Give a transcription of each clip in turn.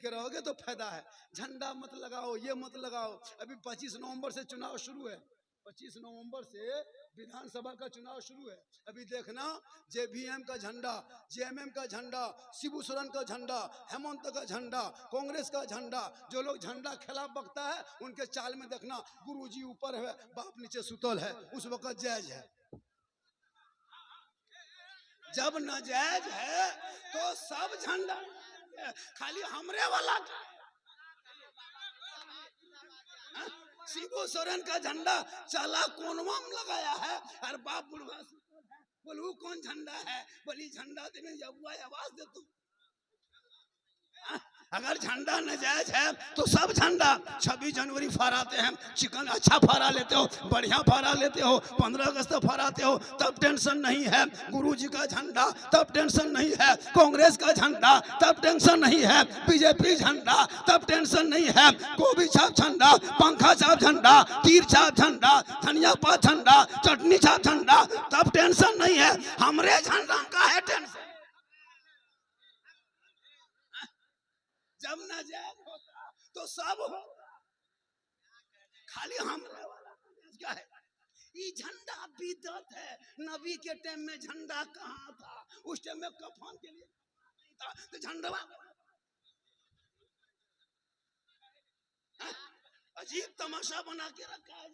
के रहोगे तो फायदा है। झंडा मत लगाओ, ये मत लगाओ। अभी 25 नवंबर से चुनाव शुरू है, 25 नवंबर से विधानसभा का चुनाव शुरू है। अभी देखना, जेवीएम का झंडा, जेएमएम का झंडा, शिबू सोरेन का झंडा, हेमंत का झंडा, कांग्रेस का झंडा, जो लोग झंडा खिलाफ बकता है उनके चाल में देखना, गुरुजी ऊपर है, बाप नीचे सुतल है, उस वक्त जायज है। जब नाजायज है तो सब झंडा, खाली हमरे वाला शिबू सोरेन का झंडा चला कोनवा में लगाया है, और बाप बुढ़वा बोलू कौन झंडा है, बोली झंडा देने जब आवाज दे तू। अगर झंडा नाजायज है तो सब झंडा 26 जनवरी फहराते हैं, चिकन अच्छा फहरा लेते हो, बढ़िया फहरा लेते हो, 15 अगस्त फहराते हो, तब टेंशन नहीं है। गुरुजी का झंडा तब टेंशन नहीं है, कांग्रेस का झंडा तब टेंशन नहीं है, बीजेपी झंडा तब टेंशन नहीं है, गोभी छाप झंडा, पंखा छाप झंडा, तीर छाप झंडा, धनिया पात झंडा, चटनी छाप झंडा, तब टेंशन नहीं है। हमरे झंडा का है टेंशन। जब नाजायज होता तो सब होता, खाली हमरे वाला क्या है। ये झंडा बिदअत है। नबी के टाइम में झंडा कहाँ था? उस टाइम में कफन के लिए नहीं था, तो झंडा अजीब तमाशा बना के रखा है।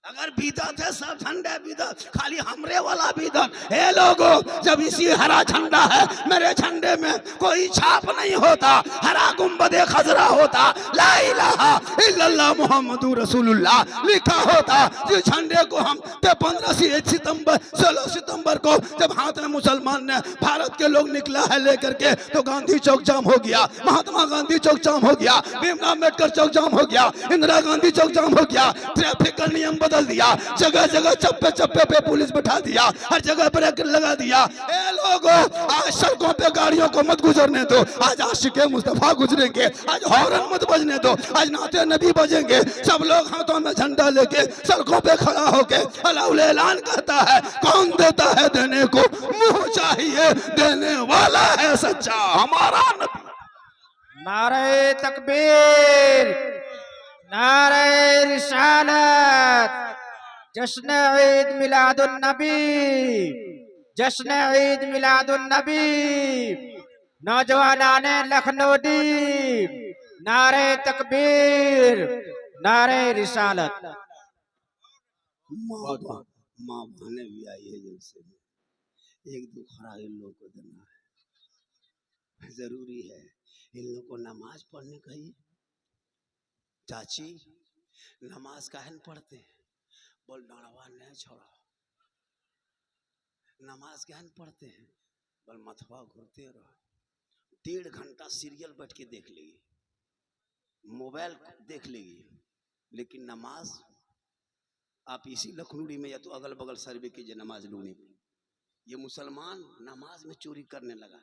अगर बिदअत है सब झंडा बिदअत, खाली हमरे वाला बिदअत। हे लोगों, जब इसी हरा झंडा है, मेरे झंडे में कोई छाप नहीं होता, हरा गुंबदे खजरा होता, ला इलाहा इल्लल्लाह मुहम्मदुर रसूलुल्लाह लिखा होता। जिस झंडे को हम 16 सितंबर को जब हाथ में मुसलमान ने भारत के लोग निकला है लेकर के, तो गांधी चौक जाम हो गया, महात्मा गांधी चौक जाम हो गया, भीमराव अम्बेडकर चौक जाम हो गया, इंदिरा गांधी चौक जाम हो गया, ट्रैफिक का नियम बदल दिया, जगह जगह चप्पे चप्पे पे पुलिस बैठा दिया, हर जगह ब्रेक लगा दिया। ए लोगों, आज सड़कों पे गाड़ियों को मत गुजरने दो, आज आशिके मुस्तफा गुजरेंगे, आज हॉर्न मत बजने दो, आज नाते नबी बजेंगे। सब लोग हाथों में झंडा लेके सड़कों पे खड़ा होके अल्लाह ऐलान करता है, कौन देता है देने को, मुंह चाहिए देने वाला है सच्चा हमारा नबी। नारे तकबीर, नारे रिसालत, जश्न ईद मिलादुन नबी, जश्न ईद मिलादुन नबी, नौजवानाने लखनऊ, नारे तकबीर, नारे रिसालत। माँ बहने भी आई है, जैसे एक दो खड़ा इन लोगों को देना है, जरूरी है। इन लोगों को नमाज पढ़ने कहिए। चाची नमाज काहे न पढ़ते हैं? बोल डरवा नहीं छोड़ा। नमाज काहे न पढ़ते हैं? बोल मथवा घूरते रहो। 1.5 घंटा सीरियल बैठ के देख लेगी, मोबाइल देख लेगी, लेकिन नमाज आप इसी लखनऊ में या तो अगल बगल सर्वे कीजिए, नमाज लोग नहीं। ये मुसलमान नमाज में चोरी करने लगा।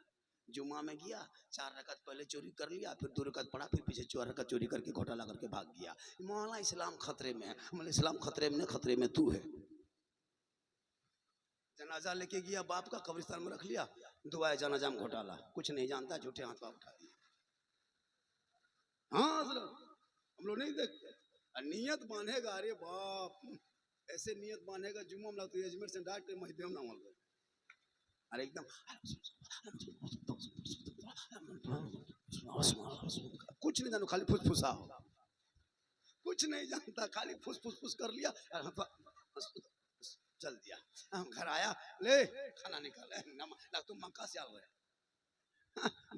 जुम्मा में गया, 4 रकात पहले चोरी कर लिया, फिर 2 रकात पढ़ा, फिर पीछे 4 रकात चोरी करके घोटाला करके भाग गया। मौलाना इस्लाम खतरे में है। मतलब इस्लाम खतरे में नहीं, खतरे में तू है। जनाजा लेके गया, बाप का कब्रिस्तान में रख लिया, दुआए जनाजा में घोटाला, कुछ नहीं जानता, झूठे हाथ उठा दिया। हाँ हम लोग नहीं देखते। नियत बांधेगा, अरे बाप ऐसे नियत बांधेगा, जुम्मा में तो अजमेर से डॉक्टर महिदेव ना बोल, अरे एकदम कुछ नहीं जानो, खाली फुसफुसा हो, कुछ नहीं जानता, खाली फुस कर लिया, चल दिया। घर आया, ले खाना निकाला, तुम मक्का से आ रहे,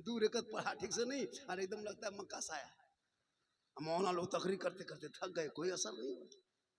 2 रकात पढ़ा ठीक से नहीं, अरे एकदम लगता है मक्का से आया। मौलाना लोग तकरीर करते करते थक गए, कोई असर नहीं हुआ।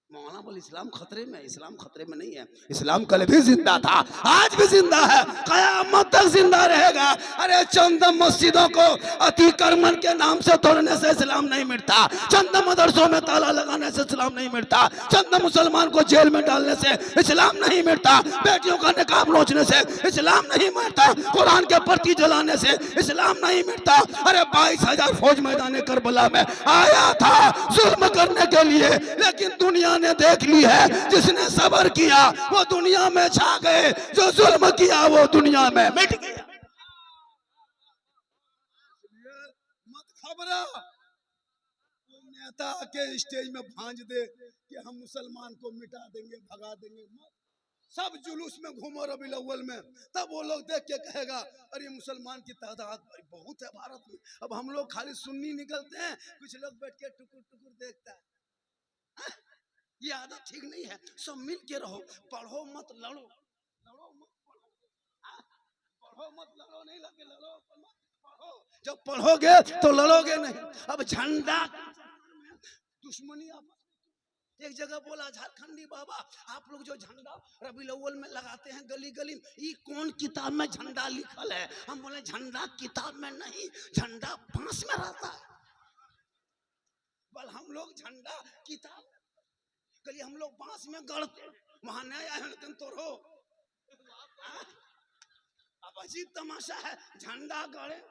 मौलाना बोले इस्लाम खतरे में, इस्लाम खतरे में नहीं है, इस्लाम कल भी जिंदा था, आज भी जिंदा है, कयामत तक जिंदा रहेगा। अरे चंद मस्जिदों को अतिक्रमण के नाम से तोड़ने से इस्लाम नहीं मिटता, चंद मदरसों में ताला लगाने से इस्लाम नहीं मिटता, चंद मुसलमान को जेल में डालने से इस्लाम नहीं मिटता, बेटियों का निकाब नोचने से इस्लाम नहीं मिटता, कुरान के प्रति जलाने से इस्लाम नहीं मिटता। अरे 22,000 फौज मैदान करबला में आया था जुल्म करने के लिए, लेकिन दुनिया ने देख ली है, जिसने सब्र किया वो दुनिया में छा गए, जो जुल्म किया वो दुनिया में मिट गया। मत घबरा। कोई नेता के स्टेज में भांज दे कि हम मुसलमान को मिटा देंगे, भगा देंगे, मत। सब जुलूस में घूमो रबी अव्वल में, तब वो लोग देख के कहेगा अरे मुसलमान की तादाद बहुत है भारत में। अब हम लोग खाली सुन्नी निकलते हैं, कुछ लोग बैठ के टुकुर टुकुर देखता है। ये आदत ठीक नहीं है। सब मिल के रहो, पढ़ो मत लड़ो, लड़ो मत पढ़ो, पढ़ो मत लड़ो, नहीं लगे लड़ो मत पढ़ो। जब पढ़ोगे तो लड़ोगे नहीं। अब झंडा दुश्मनी आप एक जगह बोला झारखंडी बाबा, आप लोग जो झंडा रबी अव्वल में लगाते हैं गली गली, ये कौन किताब में झंडा लिखल है? हम बोले झंडा किताब में नहीं, झंडा बांस में रहता है। बल हम लोग झंडा किताब कल हम लोग बांस में गढ़ते, वहां नहीं आए लेकिन तो रो। अब अजीब तमाशा है, झंडा गढ़े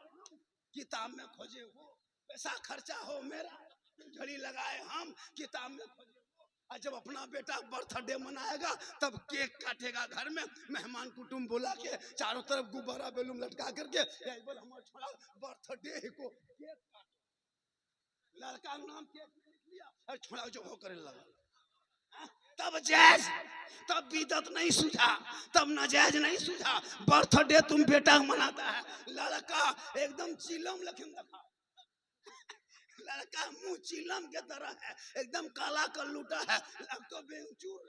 किताब में खोजे हो, पैसा खर्चा हो मेरा, घड़ी लगाए हम किताब में खोजे। और जब अपना बेटा बर्थडे मनाएगा तब केक काटेगा घर में, मेहमान कुटुंब बुला के चारों तरफ गुब्बारा बैलून लटका करके बोल हमारा छोड़ा बर्थडे को केक काटे। लड़का का नाम केक लिख लिया और छोड़ा जो हो करे लगा। तब जायज, तब बिदत नहीं सूझा, तब नाजायज नहीं सूझा। बर्थडे तुम बेटा मनाता है, लड़का एकदम चिलम लखन रखा, लड़का मुंह चिलम के तरह है, एकदम काला कल्लूटा है, तो बेंचूर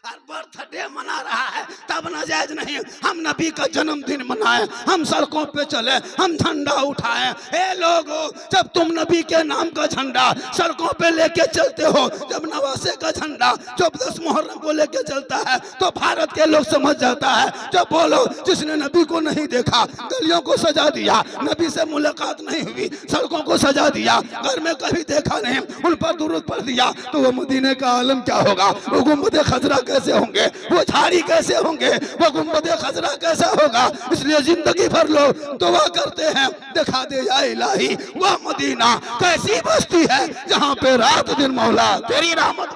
और बर्थडे मना रहा है, तब नाजायज नहीं। हम नबी का जन्मदिन मनाए, हम सड़कों पे चले, हम झंडा उठाए। ए लोगो, जब तुम नबी के नाम का झंडा सड़कों पे लेके चलते हो, जब नवासे का झंडा जब 10 मुहर्रम को लेके चलता है, तो भारत के लोग समझ जाता है। जब बोलो जिसने नबी को नहीं देखा, गलियों को सजा दिया, नबी से मुलाकात नहीं हुई, सड़कों को सजा दिया, घर में कभी देखा नहीं, उन पर दुरूद पढ़ दिया, तो वो मदीने का आलम क्या होगा? वो गुंबद खजरा कैसे होंगे? वो झाड़ी कैसे होंगे? वो गुंबद खजरा कैसा होगा? इसलिए जिंदगी भर लोग दुआ करते हैं, दिखा दे या इलाही वह मदीना कैसी बस्ती है जहां पे रात दिन मौला तेरी रहमत।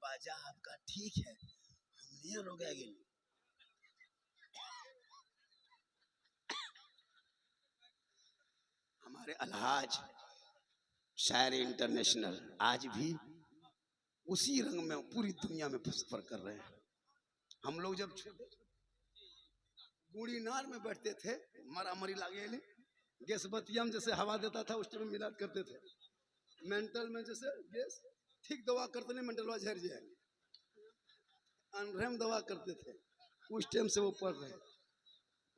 बाजा आपका ठीक है, हम नहीं रोकेंगे। हमारे अलहाज शायर इंटरनेशनल आज भी उसी रंग में पूरी दुनिया में सफर कर रहे हैं। हम लोग जब गुड़ी नार में बैठते थे, मरा मरी लागे गैस बतियम जैसे हवा देता था, उस टाइम मिलाद करते थे। मेंटल में जैसे गैस ठीक दवा करते नहीं, मेंटल झड़ जाए, अनरहम दवा करते थे। उस टाइम से वो पढ़ रहे हैं,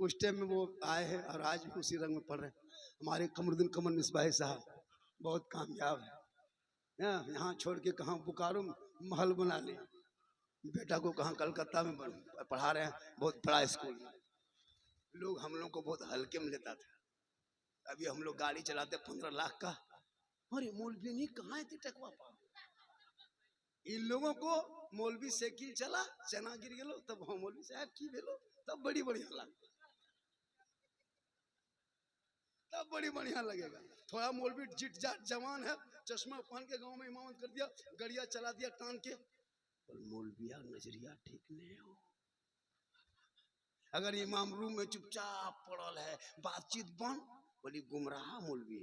उस टाइम में वो आए हैं और आज भी उसी रंग में पढ़ रहे हैं। हमारे कमरुद्दीन कमर मिसबाही साहब बहुत कामयाब है, यहाँ छोड़ के कहाँ बोकारो महल बना ले, बेटा को कहाँ कलकत्ता में पढ़ा रहे हैं, बहुत बड़ा स्कूल में। लोग हम लोग को बहुत हल्के में लेता था। अभी हम लोग गाड़ी चलाते 15 लाख का, अरे मौलवी नहीं कहाँ है टकवा पा। इन लोगों को मौलवी साइकिल चला चना गिर गेलो, तब हम मौलवी साहब की भेलो, तब बड़ी बढ़िया लगता, तब बड़ी बढ़िया लगेगा। थोड़ा मौलवी जिट जाट जवान है, चश्मा पहन के गांव में इमामत कर दिया, गड़िया चला दिया टान के, मौलविया नजरिया ठीक नहीं हो। अगर इमाम रूम में चुपचाप पड़ल है, बातचीत बंद, बोली गुमराह मौलवी।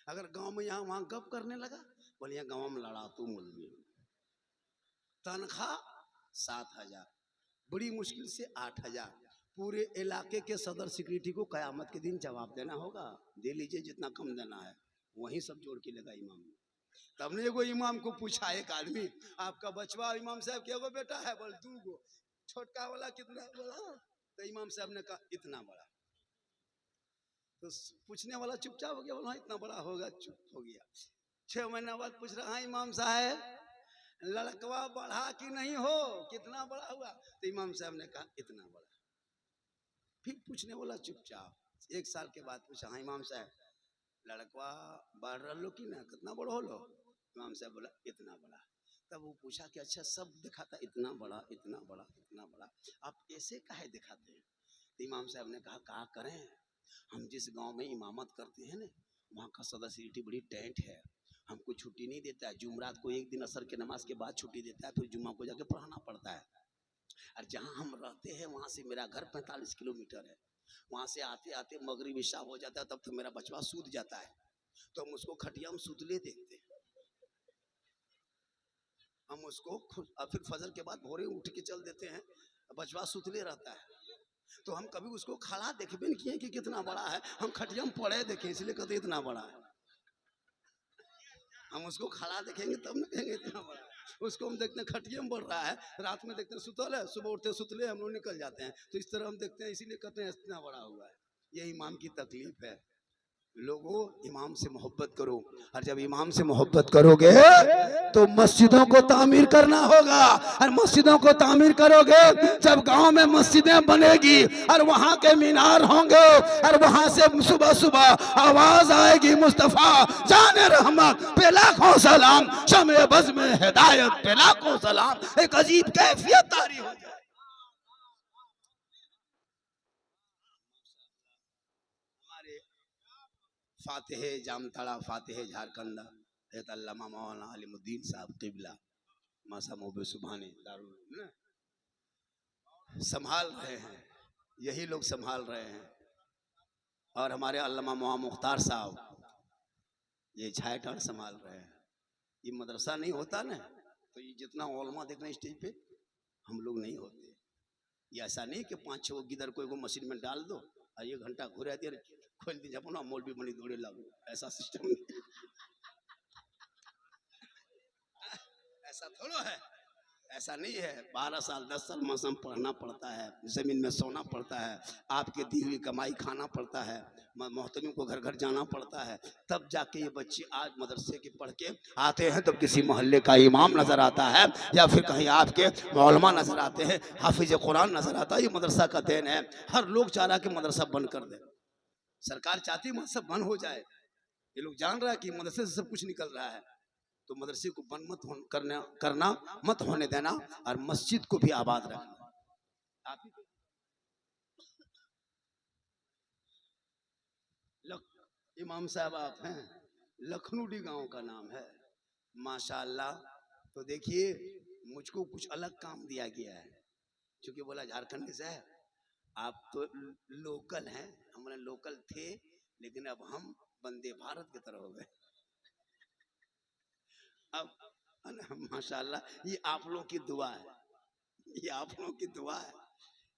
अगर गांव में यहाँ वहां गप करने लगा, बोलिए गांव में लड़ातू मौलवी। तनख्वाह 7,000, बड़ी मुश्किल से 8,000। पूरे इलाके के सदर सिक्योरिटी को कयामत के दिन जवाब देना होगा, दे लीजिए जितना कम देना है, वही सब जोड़ के लेगा इमाम। तब ने एगो इमाम को पूछा एक आदमी, आपका बचवा इमाम साहब के एगो बेटा है? बोल 2 गो। छोटका वाला कितना बड़ा? तो इमाम साहब ने कहा इतना बड़ा। तो पूछने वाला चुपचाप हो गया, बोला इतना बड़ा होगा, चुप हो गया। 6 महीना बाद पूछ रहा, हाँ इमाम साहब लड़कवा बढ़ा कि नहीं हो, कितना बड़ा हुआ? तो इमाम साहब ने कहा इतना बड़ा। फिर पूछने वाला चुपचाप 1 साल के बाद पूछा, हाँ इमाम साहब लड़कवा बढ़ रहा कि ना, कितना बड़ा हो लो? इमाम साहब बोला इतना बड़ा। तब वो पूछा कि अच्छा सब दिखाता इतना बड़ा इतना बड़ा इतना बड़ा, आप ऐसे काहे दिखाते हैं? तो इमाम साहब ने कहा क्या करें, हम जिस गांव में इमामत करते हैं ना, वहाँ का सदर सिटी बड़ी टेंट है, हमको छुट्टी नहीं देता है। जुमरात को एक दिन असर के नमाज के बाद छुट्टी देता है, फिर जुम्मा को जाके पढ़ाना पड़ता है। और जहाँ हम रहते हैं वहाँ से मेरा घर 45 किलोमीटर है। वहाँ से आते आते मगरिब इशा हो जाता है, तब तो मेरा बचवा सूत जाता है, तो हम उसको खटिया में सुतले देखते हैं। हम उसको फिर फजर के बाद भोरे उठ के चल देते हैं, बचवा सुतले रहता है। तो हम कभी उसको खड़ा देखबे नहीं किए कि कितना बड़ा है, हम खटिया में पड़े देखे इसलिए कहते इतना बड़ा है। हम उसको खड़ा देखेंगे तब न कहेंगे इतना बड़ा है। उसको हम देखते हैं खटिया में बढ़ रहा है, रात में देखते हैं सुतल है, सुबह उठते सुतले हम लोग निकल जाते हैं। तो इस तरह हम देखते हैं, इसीलिए कहते हैं इतना बड़ा हुआ है। ये इमाम की तकलीफ है। लोगों, इमाम से मोहब्बत करो, और जब इमाम से मोहब्बत करोगे तो मस्जिदों को तामीर करना होगा। और मस्जिदों को तामीर करोगे जब गांव में मस्जिदें बनेगी और वहां के मीनार होंगे और वहां से सुबह सुबह आवाज आएगी मुस्तफा जाने रहमत पे लाखों सलाम, शमे बज़ में हिदायत पे लाखों सलाम, एक अजीब कैफियत तारी हो जाए। फातिह जामताड़ा, फातिह झारखंड, अल्लामा मौलाना अलीमुद्दीन साहब किबला मासा मोबे सुभानी दारुल संभाल रहे हैं, यही लोग संभाल रहे हैं। और हमारे अल्लामा मोहम्मद मुख्तार साहब ये झायटाड़ संभाल रहे हैं। ये मदरसा नहीं होता ना तो ये जितना ओलमा देखना स्टेज पे हम लोग नहीं होते। ये ऐसा नहीं कि 5-6 गिदर को एगो मशीन में डाल दो और 1 घंटा घुरा दिया खोल दी जब ना मौलवी बनी दौड़े लागू, ऐसा सिस्टम नहीं। ऐसा थोड़ा है, ऐसा नहीं है। 12 साल 10 साल मौसम पढ़ना पड़ता है, जमीन में सोना पड़ता है, आपके दी हुई कमाई खाना पड़ता है, मोहतमियों को घर घर जाना पड़ता है, तब जाके ये बच्चे आज मदरसे के पढ़ के आते हैं। तब किसी मोहल्ले का इमाम नजर आता है या फिर कहीं आपके मौलमा नजर आते हैं, हाफिज कुरान नजर आता है। ये मदरसा का देन है। हर लोग चाह रहा कि मदरसा बंद कर दे, सरकार चाहती है मदरसा बंद हो जाए। ये लोग जान रहा है कि मदरसे से सब कुछ निकल रहा है, तो मदरसे को बंद मत करना मत होने देना, और मस्जिद को भी आबाद रखना। आप इमाम साहब आप हैं, लखनऊडी गांव का नाम है, माशाअल्लाह। तो देखिए मुझको कुछ अलग काम दिया गया है, क्योंकि बोला झारखंड से है, आप तो लोकल हैं, हमारे लोकल थे, लेकिन अब हम वंदे भारत की तरह हो गए। अब माशाल्लाह ये आप लोगों की दुआ है, ये आप लोगों की दुआ है।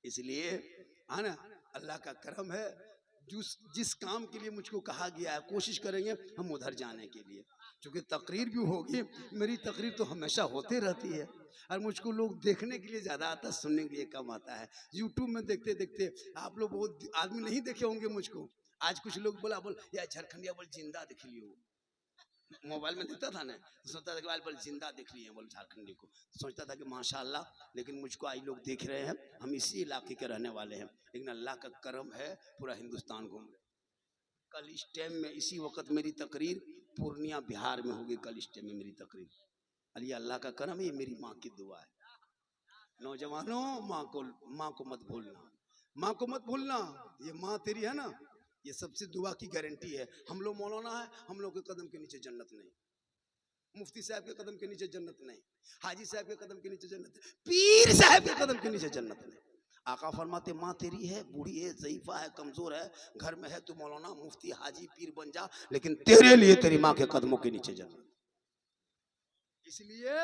इसलिए है ना, अल्लाह का करम है। जिस काम के लिए मुझको कहा गया है कोशिश करेंगे हम उधर जाने के लिए, क्योंकि तकरीर भी होगी। मेरी तकरीर तो हमेशा होते रहती है, और मुझको लोग देखने के लिए ज़्यादा आता है, सुनने के लिए कम आता है। यूट्यूब में देखते देखते आप लोग बहुत आदमी नहीं देखे होंगे मुझको। आज कुछ लोग बोला यार झारखंडिया बोल जिंदा देख लियो, मोबाइल में देखता था ना तो सोचता था कि बोल जिंदा देख लिए बोल झारखंडी को, सोचता था कि माशाल्लाह। लेकिन मुझको आई लोग देख रहे हैं, हम इसी इलाके के रहने वाले हैं, लेकिन अल्लाह का करम है पूरा हिंदुस्तान घूम रहे। कल इस टाइम में इसी वक्त मेरी तकरीर पूर्णिया बिहार में होगी, कल इस टाइम में मेरी तकरीर। अली अल्लाह का करम है, ये मेरी माँ की दुआ है। नौजवानों माँ को मत भूलना, माँ को मत भूलना। ये माँ तेरी है ना, ये सबसे दुआ की गारंटी है। हम लोग मौलाना है, हम लोग के कदम के नीचे जन्नत नहीं, मुफ्ती साहब के कदम के नीचे जन्नत नहीं, हाजी साहब के कदम के नीचे जन्नत नहीं, पीर साहब के कदम के नीचे जन्नत नहीं। आका फरमाते माँ तेरी है, बूढ़ी है, ज़ईफा है, कमजोर है, घर में है, तू मौलाना मुफ्ती हाजी पीर बन जा, लेकिन तेरे लिए तेरी माँ के कदमों के नीचे जन्नत। इसलिए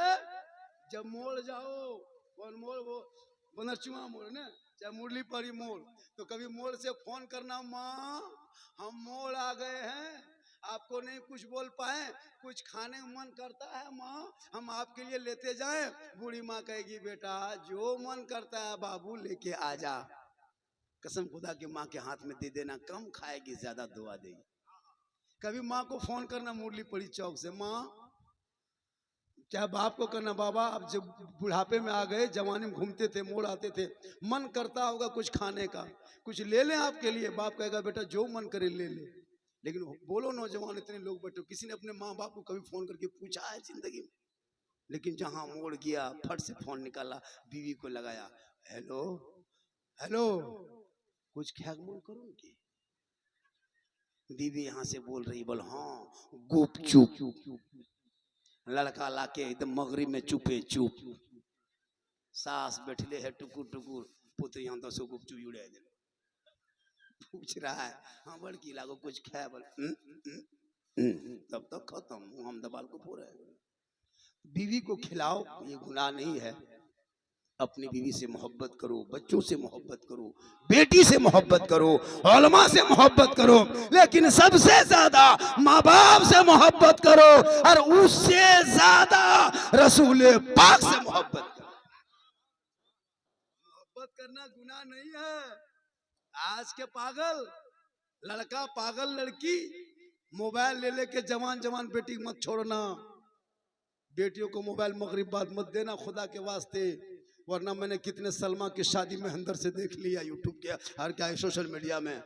जब मोड़ जाओ, कौन मोड़, वो बनरचुआ मोड़ ना, चाहे मुरली परी मोड़, तो कभी मोड़ से फोन करना, माँ हम मोड़ आ गए हैं, आपको नहीं कुछ बोल पाए, कुछ खाने का मन करता है माँ, हम आपके लिए लेते जाएं। बूढ़ी माँ कहेगी बेटा जो मन करता है बाबू लेके आ जा। कसम खुदा की माँ के हाथ में दे देना, कम खाएगी ज्यादा दुआ देगी। कभी माँ को फोन करना मुरली पड़ी चौक से, माँ, चाहे बाप को करना, बाबा अब जब बुढ़ापे में आ गए, जवानी में घूमते थे, मोड़ आते थे, मन करता होगा कुछ खाने का, कुछ ले लें आपके लिए। बाप कहेगा बेटा जो मन करे ले ले। लेकिन बोलो नौजवान इतने लोग बैठे, किसी ने अपने माँ बाप को कभी फोन करके पूछा है जिंदगी में? लेकिन जहां मोड़ गया फट से फोन निकाला, बीवी को लगाया, हेलो हेलो, कुछ ख्याल मन करो कि बीवी यहाँ से बोल रही, बोल हाँ गुप चुप, लड़का लाके एकदम मगरिब में चुपे चुप, सास बैठले है टुकुर टुकुर, पुत्र यहाँ 10 गुप चुड़े दे पूछ रहा है, हाँ बड़की लागो कुछ खाए बोल, तब तक खत्म, हम दबाल को पूरा है। बीवी को खिलाओ, ये गुनाह नहीं है। अपनी बीवी से मोहब्बत करो, बच्चों से मोहब्बत करो, बेटी से मोहब्बत करो, उलमा से मोहब्बत करो, लेकिन सबसे ज्यादा माँ बाप से मोहब्बत करो, और उससे ज्यादा रसूल पाक से मोहब्बत करो। मोहब्बत करना गुनाह नहीं है। आज के पागल लड़का पागल लड़की मोबाइल ले लेके जवान जवान बेटी मत छोड़ना, बेटियों को मोबाइल मगरिब बाद मत देना खुदा के वास्ते, वरना मैंने कितने सलमा की शादी में अंदर से देख लिया यूट्यूब के और क्या है सोशल मीडिया में।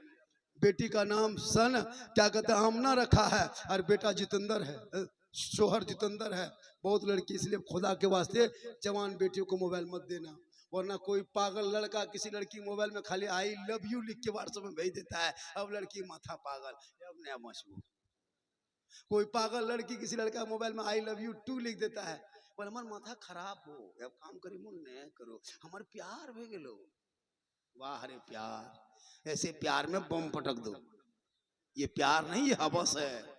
बेटी का नाम सन क्या कहते हैं आमना रखा है और बेटा जितेंद्र है, शोहर जितेंद्र है। बहुत लड़की, इसलिए खुदा के वास्ते जवान बेटियों को मोबाइल मत देना, वरना कोई पागल लड़का किसी लड़की मोबाइल में खाली आई लव यू लिख के व्हाट्सएप में भेज देता है, अब लड़की माथा पागल, अब नया मशहूर। कोई पागल लड़की किसी लड़का मोबाइल में आई लव यू टू लिख देता है, पर हमार माथा खराब हो, अब काम करी मुन न करो, हमार प्यार भे गेलो। वाह रे प्यार, ऐसे प्यार में बम पटक दो, ये प्यार नहीं, ये हवस है।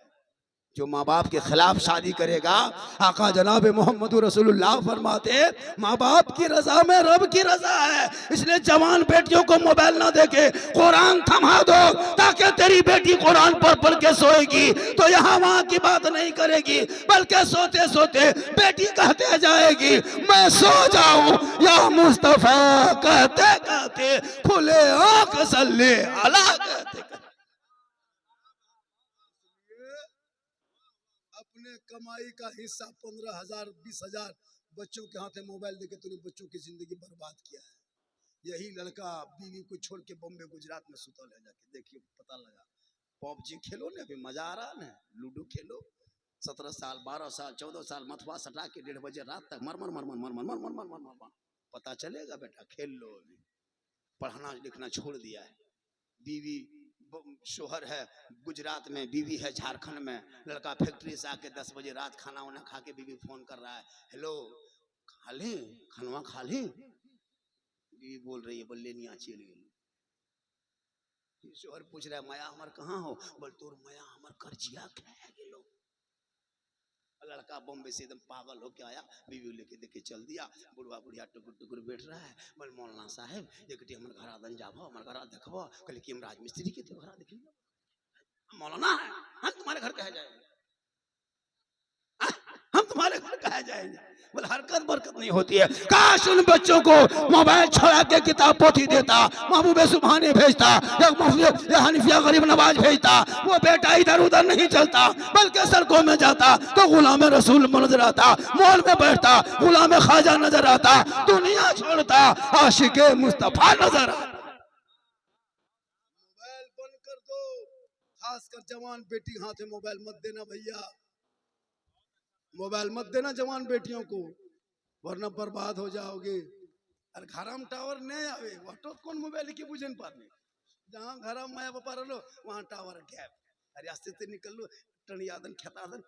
जो माँ बाप के खिलाफ शादी करेगा, आका जनाब मोहम्मद रसूलुल्लाह फरमाते माँ बाप की रजा में रब की रजा है। इसलिए जवान बेटियों को मोबाइल ना देके कुरान थमा दो, ताकि तेरी बेटी कुरान पढ़ के सोएगी तो यहाँ वहाँ की बात नहीं करेगी, बल्कि सोते सोते बेटी कहते जाएगी मैं सो जाऊं या मुस्तफा, कहते कहते खुले आंख सल्ले अला कहते। अपने कमाई का हिस्सा 15,000 20,000 बच्चों के हाथ में मोबाइल देके तूने बच्चों की जिंदगी बर्बाद किया है। यही लड़का बीवी को छोड़ के बॉम्बे गुजरात में सुतल है, जाके देखिए पता लगा। पबजी खेलो ना, अभी मजा आ रहा ना, लूडो खेलो, 17 साल 12 साल 14 साल मथुआ सटा के 1:30 बजे रात तक मर मर मर मर मर मर मर मर मर मर मर, पता चलेगा बेटा, खेल लो। अभी पढ़ना लिखना छोड़ दिया है, बीवी शोहर है गुजरात में, बीवी है झारखंड में, लड़का फैक्ट्री से आके 10 बजे रात खाना वाना खा के बीवी फोन कर रहा है, हेलो खा ली खानवा खा ली, बीवी बोल रही है बोले नहीं चल गई। शोहर पूछ रहा है माया हमार कहाँ हो, बोल तोर माया हमार कर्जिया खा गेलो। लड़का बॉम्बे से एकदम पागल होके आया, बीवी लेके देखे चल दिया, बुढ़वा बुढ़िया टुकुर टुकुर बैठ रहा है, बोल मौलाना साहब एक हमारे घर आदन जाबो, हमारे घर देखबो, कहले कि हम राजमिस्त्री के घर देख लियो, मौलाना है हम तुम्हारे घर कहे जाएंगे, हम तुम्हारे घर कहे जाएंगे, बोले हरकत बरकत नहीं होती है। काश उन बच्चों को मोबाइल छोड़ा के किताब पोथी देता, महबूबे सुभानी भेजता या हनीफिया गरीब नवाज भेजता, वो बेटा इधर उधर नहीं चलता बल्कि सड़कों में जाता तो गुलाम रसूल नजर आता, मॉल में बैठता गुलाम ख्वाजा नजर आता, दुनिया छोड़ता आशिके मुस्तफा नजर आता। मोबाइल बंद कर दो, खासकर जवान बेटी हाथ में मोबाइल मत देना भैया, मोबाइल मत देना जवान बेटियों को, वरना बर्बाद हो जाओगे। और घर में टावर नहीं आवे वटो कौन मोबाइल की बुझन पाने, जहाँ घर में माया बापा रहो वहाँ टावर गैप, अरे रास्ते से निकल लो टनियादन खेतादन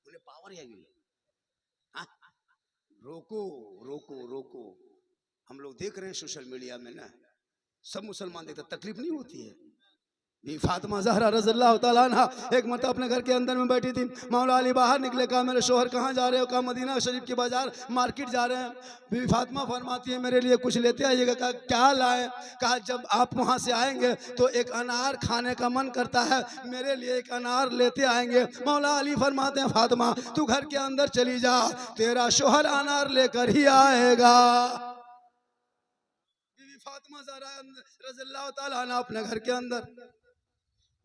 उन्हें पावर है गई। रोको रोको रोको, हम लोग देख रहे हैं सोशल मीडिया में ना, सब मुसलमान देखते तकलीफ नहीं होती है। फातिमा ज़हरा रज़ियल्लाहु ताला अन्हा एक मरतबा अपने घर के अंदर में बैठी थी, मौला अली बाहर निकले, कहा मेरे शोहर कहाँ जा रहे हो, कहा मदीना शरीफ की बाजार मार्केट जा रहे हैं। बीवी फातिमा फरमाती है मेरे लिए कुछ लेते आइएगा, कहा क्या लाए, कहा जब आप वहाँ से आएंगे तो एक अनार खाने का मन करता है, मेरे लिए एक अनार लेते आएंगे। मौला अली फरमाते हैं फातिमा तू घर के अंदर चली जा, तेरा शोहर अनार लेकर ही आएगा। बीवी फातिमा ज़हरा रज़ियल्लाहु ताला अन्हा अपने घर के अंदर,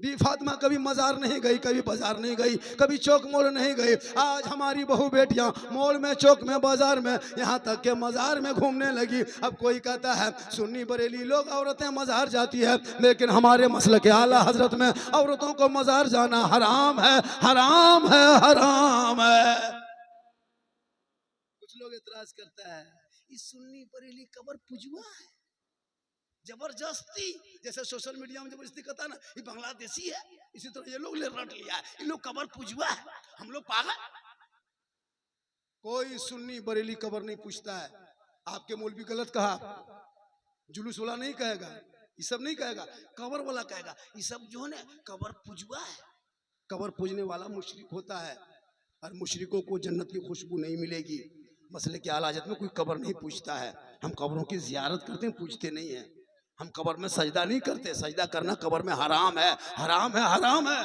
भी फातिमा कभी मजार नहीं गई, कभी बाजार नहीं गई, कभी चौक मोड़ नहीं गई। आज हमारी बहू बेटियां मॉल में चौक में बाजार में, यहाँ तक के मजार में घूमने लगी। अब कोई कहता है सुन्नी बरेली लोग औरतें मजार जाती है, लेकिन हमारे मसल के आला हजरत में औरतों को मजार जाना हराम है, हराम है, हराम है। कुछ लोग एतराज करता है इस सुन्नी बरेली कबर पुजुआ है, जबरदस्ती, जैसे सोशल मीडिया में जबरदस्ती कहता है ना ये बांग्लादेशी है, इसी तरह ये लोग ले रट लिया है, इन लोग कबर पुजुआ है, हम लोग पागल। कोई सुन्नी बरेली कब्र नहीं पूछता है। आपके मौलवी गलत कहा, जुलूस वाला नहीं कहेगा, ये सब नहीं कहेगा, कब्र वाला कहेगा। ये सब जो है ना कब्र पूजवा है। कब्र पूजने वाला मुशरिक होता है, और मुशरिकों को जन्नत की खुशबू नहीं मिलेगी। मसले के आला हज़रत में कोई कब्र नहीं पूछता है। हम कब्रों की जियारत करते हैं, पूछते नहीं है। हम कब्र में सजदा नहीं करते, सजदा करना कब्र में हराम है, हराम है, हराम है।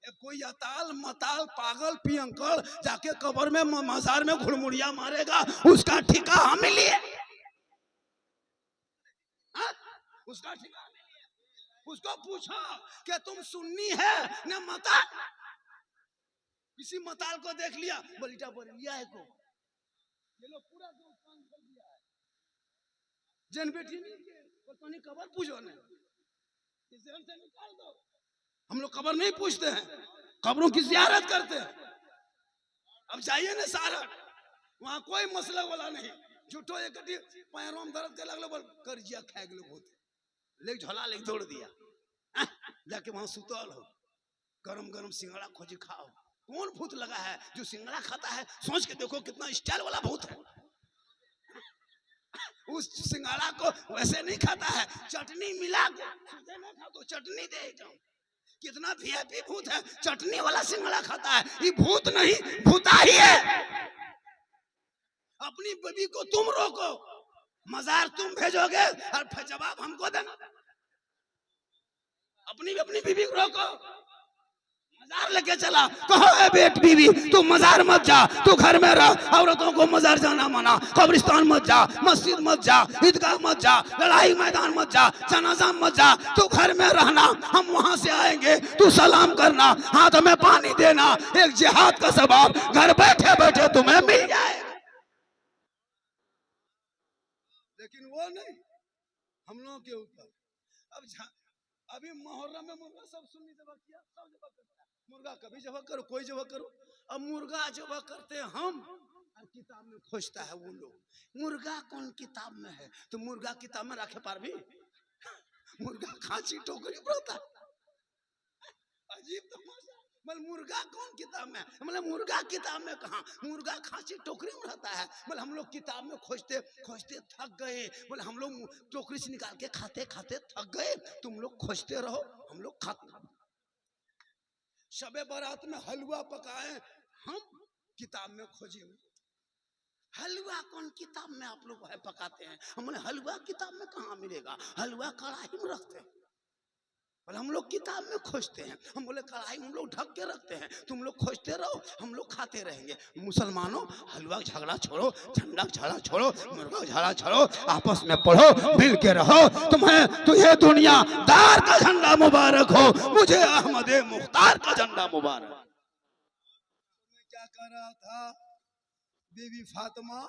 कोई अताल मताल पागल पियंकड़ जाके कब्र में मजार में घुड़मुड़िया मारेगा, उसका ठिका हम लिए, उसका ठिका लिए। उसको पूछो कि तुम सुन्नी है न मताल। किसी मताल को देख लिया, बलिटा बलिया है को ये लोग पूरा कान खोल दिया है। जन बेटी नहीं के तो नहीं कब्र पूजो ने, इसे हमसे निकाल दो। हम लोग कब्र नहीं पूछते हैं, कब्रों की जियारत करते हैं। अब जाइए ना सारा, वहां कोई मसला वाला नहीं। झूठो एक पैरों में दर्द के लगलो बोल कर्जिया खाए लोग होते, ले झोला ले दौड़ दिया। जाके वहां सुतल हो, गरम गरम सिंगड़ा खोजी खाओ। कौन भूत लगा है जो सिंगड़ा खाता है? सोच के देखो कितना स्टाइल वाला भूत है। उस सिंगड़ा को वैसे नहीं खाता है, चटनी मिला के नहीं खा तो चटनी दे जाओ। कितना वीआईपी भूत है, चटनी वाला सिंगड़ा खाता है। ये भूत नहीं, भूता ही है। अपनी बीवी को तुम रोको, मजार तुम भेजोगे और फिर जवाब हमको देना। अपनी बीवी को रोको, मजार लेके चला, कहो ए बेट बीवी तू मजार मत जा, तू घर में रह। औरतों को मजार जाना मना, कब्रिस्तान मत जा, मस्जिद मत जा, ईदगाह मत जा, लड़ाई मैदान मत जा, जनाजा मत जा, तू घर में रहना। हम वहां से आएंगे, तू सलाम करना, हाथ में पानी देना। एक जिहाद का सवाब घर बैठे बैठे तुम्हें मिल जाएगा। लेकिन वो नहीं, हम लोगों के ऊपर अब अभी मुहर्रम में मुर्गा सब सुन्नी जबा किया, सब जबा करता है। मुर्गा कभी जबा करो, कोई जबा करो। अब मुर्गा जबा करते हैं हम, और किताब में खोजता है वो लोग। मुर्गा कौन किताब में है? तो मुर्गा किताब में रखे पार भी, मुर्गा खांची टोकरी पर होता है। अजीब तमाशा। मतलब मुर्गा कौन किताब में? मतलब मुर्गा किताब में कहाँ? मुर्गा खांची टोकरी में रहता है। मतलब हम लोग किताब में खोजते खोजते थक गए। मतलब हम लोग टोकरी से निकाल के खाते खाते थक गए। तुम लोग खोजते रहो, हम लोग खाते। शबे बारात में हलवा पकाए, हम किताब में खोजे। हलवा कौन किताब में आप लोग पकाते हैं? हमने हलवा किताब में कहाँ मिलेगा? हलवा कढ़ाई में रखते हैं, हम लोग किताब में खोजते हैं। हम बोले कढ़ाई हम लोग ढक के रखते हैं, तुम लोग खोजते रहो, हम लोग खाते रहेंगे। मुसलमानों, हलवा झगड़ा छोड़ो, झंडा झगड़ा छोड़ो, मुर्गा झगड़ा छोड़ो, आपस में पढ़ो, मिल के रहो। तुझे दुनिया दार का झंडा मुबारक हो, मुझे अहमद मुख्तार का झंडा मुबारक। क्या कर रहा था बीवी फातिमा?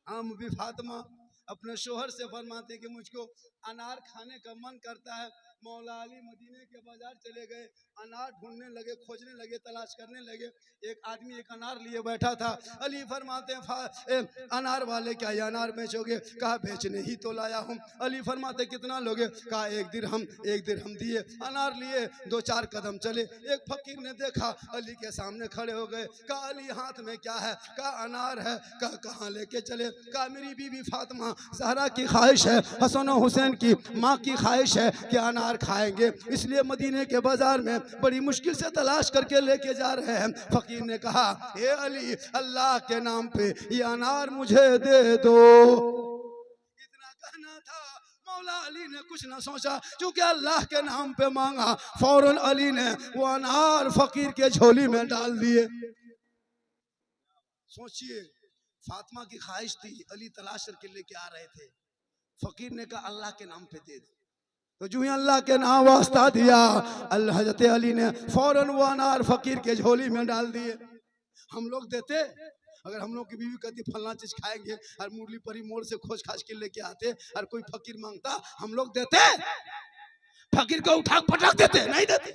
हम भी फातिमा अपने शोहर से फरमाते कि मुझको अनार खाने का मन करता है। मौला अली मदीने के बाजार चले गए, अनार ढूंढने लगे, खोजने लगे, तलाश करने लगे। एक आदमी एक अनार लिए बैठा था। अली फरमाते हैं अनार वाले क्या ये अनार बेचोगे? कहा बेचने ही तो लाया हूँ। अली फरमाते कितना लोगे? कहा एक दिरहम दिए। अनार लिए, 2-4 कदम चले, एक फकीर ने देखा, अली के सामने खड़े हो गए। कहा अली हाथ में क्या है? कहा अनार है। कहा कहाँ लेके चले? कहा मेरी बीवी फातिमा ज़हरा की ख्वाहिश है, हसन और हुसैन की माँ की ख्वाहिश है कि अनार खाएंगे, इसलिए मदीने के बाजार में बड़ी मुश्किल से तलाश करके लेके जा रहे हैं। फकीर ने कहा हे अली, अल्लाह के नाम पे ये अनार मुझे दे दो। इतना कहना था, मौला अली ने कुछ ना सोचा, क्योंकि अल्लाह के नाम पे मांगा। फौरन अली ने वो अनार फकीर के झोली में डाल दिए। सोचिए, फातिमा की ख्वाहिश थी, अली तलाश करके लेके आ रहे थे। फकीर ने कहा अल्लाह के नाम पे दे दो। तो जो ही अल्लाह के नाम वास्ता दिया, अल्लाह हज़रत अली ने फौरन वो अनार फकीर के झोली में डाल दिए। हम लोग देते, अगर हम लोग की बीवी कहती फलना चीज खाएंगे और मुरली परी मोड़ से खोज खाज के लेके आते और कोई फकीर मांगता, हम लोग देते? फकीर को उठा पटक देते? नहीं देते।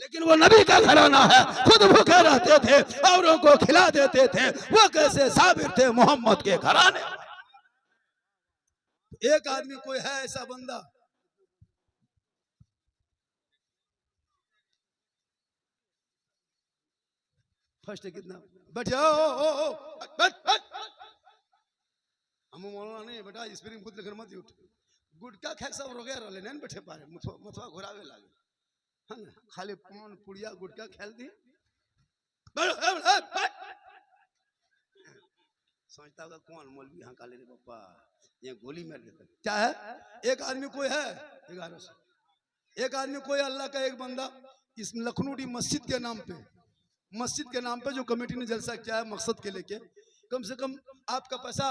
लेकिन वो नबी का घराना है, खुद भूखे रहते थे, औरों को खिला देते थे। वो कैसे साबिर थे मोहम्मद के घराने। एक आदमी कोई है ऐसा बंदा, फर्स्ट कितना बैठ जाओ ओ बैठ बैठ हम मौलाना नहीं बेटा स्प्रिंग खुद लेकर मत उठ गुटका खाए सब रोगे रहले नहीं बैठे पारे मथवा घुरावे लागे है ना खाली पान पुड़िया गुटका खेल दी सोचता होगा कौन मौलवी यहाँ काले रे पापा ये गोली मार देता क्या है एक आदमी कोई है 1100 एक आदमी कोई अल्लाह का एक बंदा इस लखनऊ डी मस्जिद के नाम पे जो कमेटी ने जलसा किया है मकसद के लेके कम से कम आपका पैसा